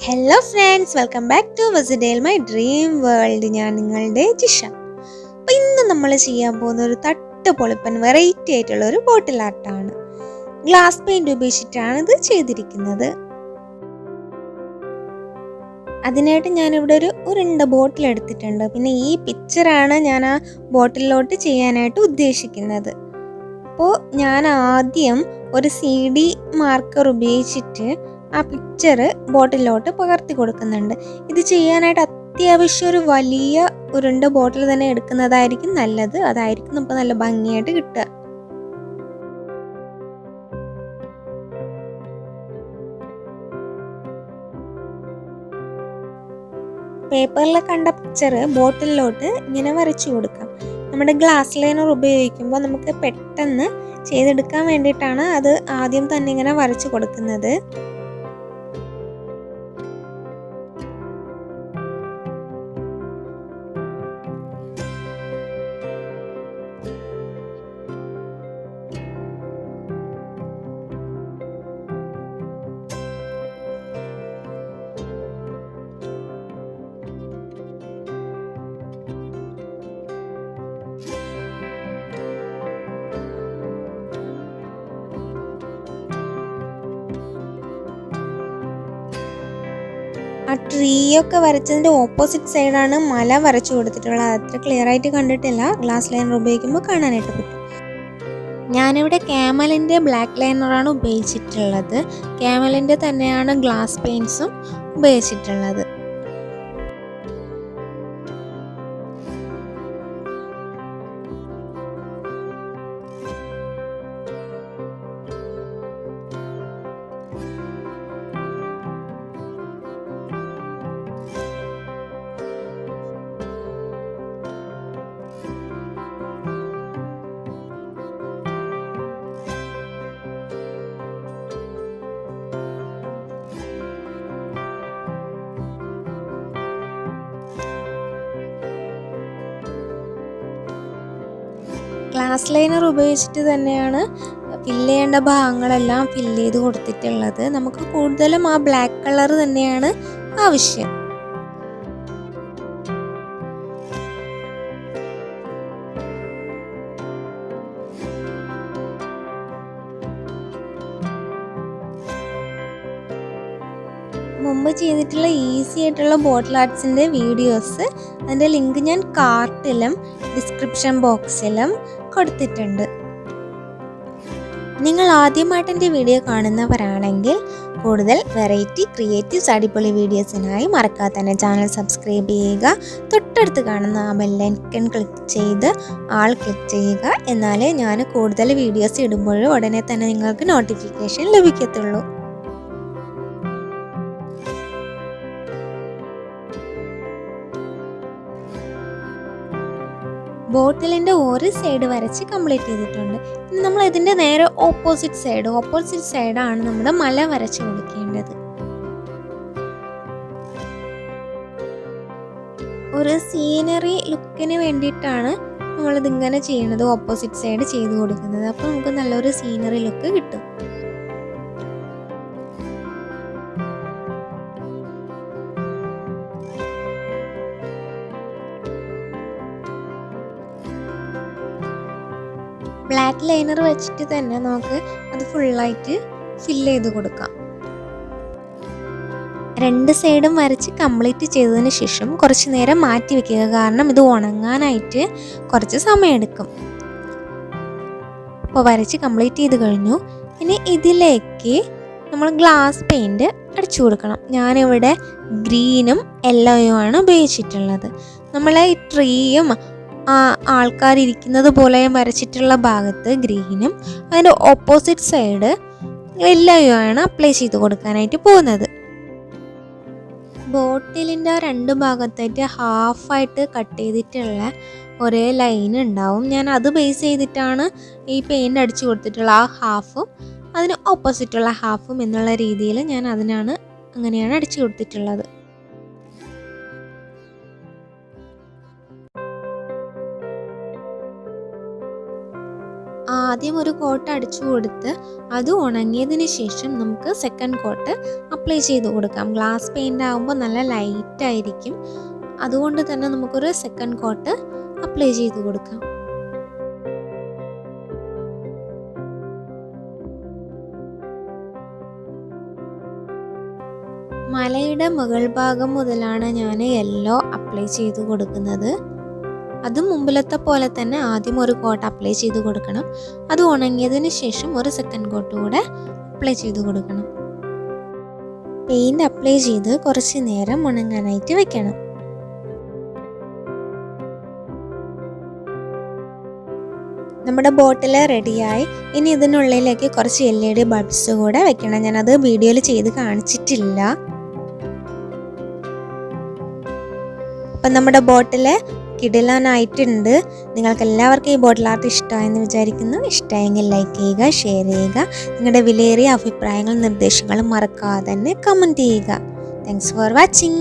Hello friends, welcome back to Visit My Dream World. ഞാൻ നിങ്ങളുടെ ജിഷ. അപ്പോൾ ഇന്ന് നമ്മൾ ചെയ്യാൻ പോകുന്ന ഒരു തട്ടുപൊളിപ്പൻ വെറൈറ്റി ആയിട്ടുള്ള ഒരു ബോട്ടിൽ ആർട്ടാണ്. ഗ്ലാസ് പെയിന്റ് ഉപയോഗിച്ചിട്ടാണ് ഇത് ചെയ്തിരിക്കുന്നത്. അതിനായിട്ട് ഞാനിവിടെ ഒരു ഉരുണ്ട ബോട്ടിൽ എടുത്തിട്ടുണ്ട്. പിന്നെ ഈ പിക്ചറാണ് ഞാൻ ആ ബോട്ടിലോട്ട് ചെയ്യാനായിട്ട് ഉദ്ദേശിക്കുന്നത്. അപ്പോൾ ഞാൻ ആദ്യം ഒരു CD മാർക്കർ ഉപയോഗിച്ചിട്ട് ആ പിക്ചർ ബോട്ടിലോട്ട് പകർത്തി കൊടുക്കുന്നുണ്ട്. ഇത് ചെയ്യാനായിട്ട് അത്യാവശ്യം ഒരു വലിയ ഉരുണ്ട ബോട്ടിൽ തന്നെ എടുക്കുന്നതായിരിക്കും നല്ലത്. അതായിരിക്കും നമുക്ക് നല്ല ഭംഗിയായിട്ട് കിട്ടുക. പേപ്പറിൽ കണ്ട പിക്ചർ ബോട്ടിലോട്ട് ഇങ്ങനെ വരച്ചു കൊടുക്കാം. നമ്മുടെ ഗ്ലാസ് ലൈനർ ഉപയോഗിക്കുമ്പോൾ നമുക്ക് പെട്ടെന്ന് ചെയ്തെടുക്കാൻ വേണ്ടിയിട്ടാണ് അത് ആദ്യം തന്നെ ഇങ്ങനെ വരച്ചു കൊടുക്കുന്നത്. ആ ട്രീ ഒക്കെ വരച്ചതിൻ്റെ ഓപ്പോസിറ്റ് സൈഡാണ് മല വരച്ചു കൊടുത്തിട്ടുള്ളത്. അത്ര ക്ലിയർ ആയിട്ട് കണ്ടിട്ടില്ല. ഗ്ലാസ് ലൈനർ ഉപയോഗിക്കുമ്പോൾ കാണാനായിട്ട് പറ്റും. ഞാനിവിടെ ക്യാമലിൻ്റെ ബ്ലാക്ക് ലൈനറാണ് ഉപയോഗിച്ചിട്ടുള്ളത്. ക്യാമലിൻ്റെ തന്നെയാണ് ഗ്ലാസ് പെയിൻസും ഉപയോഗിച്ചിട്ടുള്ളത്. ഗ്ലാസ് ലൈനർ ഉപയോഗിച്ചിട്ട് തന്നെയാണ് ഫില്ല് ചെയ്യേണ്ട ഭാഗങ്ങളെല്ലാം ഫില്ല് ചെയ്ത് കൊടുത്തിട്ടുള്ളത്. നമുക്ക് കൂടുതലും ആ ബ്ലാക്ക് കളർ തന്നെയാണ് ആവശ്യം. മുമ്പ് ചെയ്തിട്ടുള്ള ഈസി ആയിട്ടുള്ള ബോട്ടിൽ ആർട്സിൻ്റെ വീഡിയോസ് അതിൻ്റെ ലിങ്ക് ഞാൻ കാർട്ടിലും ഡിസ്ക്രിപ്ഷൻ ബോക്സിലും കൊടുത്തിട്ടുണ്ട്. നിങ്ങൾ ആദ്യമായിട്ട് എൻ്റെ വീഡിയോ കാണുന്നവരാണെങ്കിൽ കൂടുതൽ വെറൈറ്റി ക്രിയേറ്റീവ്സ് അടിപൊളി വീഡിയോസിനായി മറക്കാതെ തന്നെ ചാനൽ സബ്സ്ക്രൈബ് ചെയ്യുക. തൊട്ടടുത്ത് കാണുന്ന ആ ബെല്ലൈക്കൺ ക്ലിക്ക് ചെയ്ത് ആൾ ക്ലിക്ക് ചെയ്യുക. എന്നാലേ ഞാൻ കൂടുതൽ വീഡിയോസ് ഇടുമ്പോഴും ഉടനെ തന്നെ നിങ്ങൾക്ക് നോട്ടിഫിക്കേഷൻ ലഭിക്കത്തുള്ളൂ. ബോട്ടിലിൻ്റെ ഒരു സൈഡ് വരച്ച് കംപ്ലീറ്റ് ചെയ്തിട്ടുണ്ട്. ഇനി നമ്മൾ ഇതിൻ്റെ നേരെ ഓപ്പോസിറ്റ് സൈഡാണ് നമ്മുടെ മല വരച്ച് കൊടുക്കേണ്ടത്. ഒരു സീനറി ലുക്കിന് വേണ്ടിയിട്ടാണ് നമ്മളിതിങ്ങനെ ചെയ്യുന്നത്. ഓപ്പോസിറ്റ് സൈഡ് ചെയ്ത് കൊടുക്കുന്നത്. അപ്പോൾ നമുക്ക് നല്ലൊരു സീനറി ലുക്ക് കിട്ടും. ബ്ലാക്ക് ലൈനർ വെച്ചിട്ട് തന്നെ നമുക്ക് അത് ഫുള്ളായിട്ട് ഫില്ല് ചെയ്ത് കൊടുക്കാം. രണ്ട് സൈഡും വരച്ച് കംപ്ലീറ്റ് ചെയ്തതിന് ശേഷം കുറച്ച് നേരം മാറ്റി വെക്കുക. കാരണം ഇത് ഉണങ്ങാനായിട്ട് കുറച്ച് സമയമെടുക്കും. അപ്പോൾ വരച്ച് കംപ്ലീറ്റ് ചെയ്ത് കഴിഞ്ഞു. ഇനി ഇതിലേക്ക് നമ്മൾ ഗ്ലാസ് പെയിൻറ്റ് അടിച്ചു കൊടുക്കണം. ഞാനിവിടെ ഗ്രീനും യെല്ലോയുമാണ് ഉപയോഗിച്ചിട്ടുള്ളത്. നമ്മൾ ഈ ട്രീയും ആൾക്കാരിരിക്കുന്നത് പോലെ വരച്ചിട്ടുള്ള ഭാഗത്ത് ഗ്രീനും അതിൻ്റെ ഓപ്പോസിറ്റ് സൈഡ് യെല്ലോയുമാണ് അപ്ലൈ ചെയ്ത് കൊടുക്കാനായിട്ട് പോകുന്നത്. ബോട്ടിലിൻ്റെ രണ്ട് ഭാഗത്തായിട്ട് ഹാഫായിട്ട് കട്ട് ചെയ്തിട്ടുള്ള ഒരേ ലൈൻ ഉണ്ടാവും. ഞാൻ അത് ബേസ് ചെയ്തിട്ടാണ് ഈ പെയിൻ്റ് അടിച്ചു കൊടുത്തിട്ടുള്ള ആ ഹാഫും അതിന് ഓപ്പോസിറ്റുള്ള ഹാഫും എന്നുള്ള രീതിയിൽ ഞാൻ അങ്ങനെയാണ് അടിച്ചു കൊടുത്തിട്ടുള്ളത്. ആദ്യം ഒരു കോട്ട് അടിച്ചു കൊടുത്ത് അത് ഉണങ്ങിയതിന് ശേഷം നമുക്ക് സെക്കൻഡ് കോട്ട് അപ്ലൈ ചെയ്ത് കൊടുക്കാം. ഗ്ലാസ് പെയിൻ്റ് ആകുമ്പോൾ നല്ല ലൈറ്റ് ആയിരിക്കും, അതുകൊണ്ട് തന്നെ നമുക്കൊരു സെക്കൻഡ് കോട്ട് അപ്ലൈ ചെയ്ത് കൊടുക്കാം. മലയുടെ മുകൾ ഭാഗം മുതലാണ് ഞാൻ യെല്ലോ അപ്ലൈ ചെയ്ത് കൊടുക്കുന്നത്. അത് മുമ്പിലത്തെ പോലെ തന്നെ ആദ്യം ഒരു കോട്ട് അപ്ലൈ ചെയ്ത് കൊടുക്കണം. അത് ഉണങ്ങിയതിന് ശേഷം ഒരു സെക്കൻഡ് കോട്ട് കൂടെ അപ്ലൈ ചെയ്ത് കൊടുക്കണം. പെയിൻറ് അപ്ലൈ ചെയ്ത് കുറച്ച് നേരം ഉണങ്ങാനായിട്ട് വെക്കണം. നമ്മുടെ ബോട്ടിൽ റെഡിയായി. ഇനി ഇതിനുള്ളിലേക്ക് കുറച്ച് LED ബൾബ്സ് കൂടെ വെക്കണം. ഞാനത് വീഡിയോയിൽ ചെയ്ത് കാണിച്ചിട്ടില്ല. അപ്പം നമ്മുടെ ബോട്ടിൽ കിടിലാനായിട്ടുണ്ട്. നിങ്ങൾക്ക് എല്ലാവർക്കും ഈ ബോട്ടിൽ ആർട്ട് ഇഷ്ടമായെന്ന് വിചാരിക്കുന്നു. ഇഷ്ടമായെങ്കിൽ ലൈക്ക് ചെയ്യുക, ഷെയർ ചെയ്യുക. നിങ്ങളുടെ വിലയേറിയ അഭിപ്രായങ്ങളും നിർദ്ദേശങ്ങളും മറക്കാതെ തന്നെ കമൻറ്റ് ചെയ്യുക. Thanks for watching.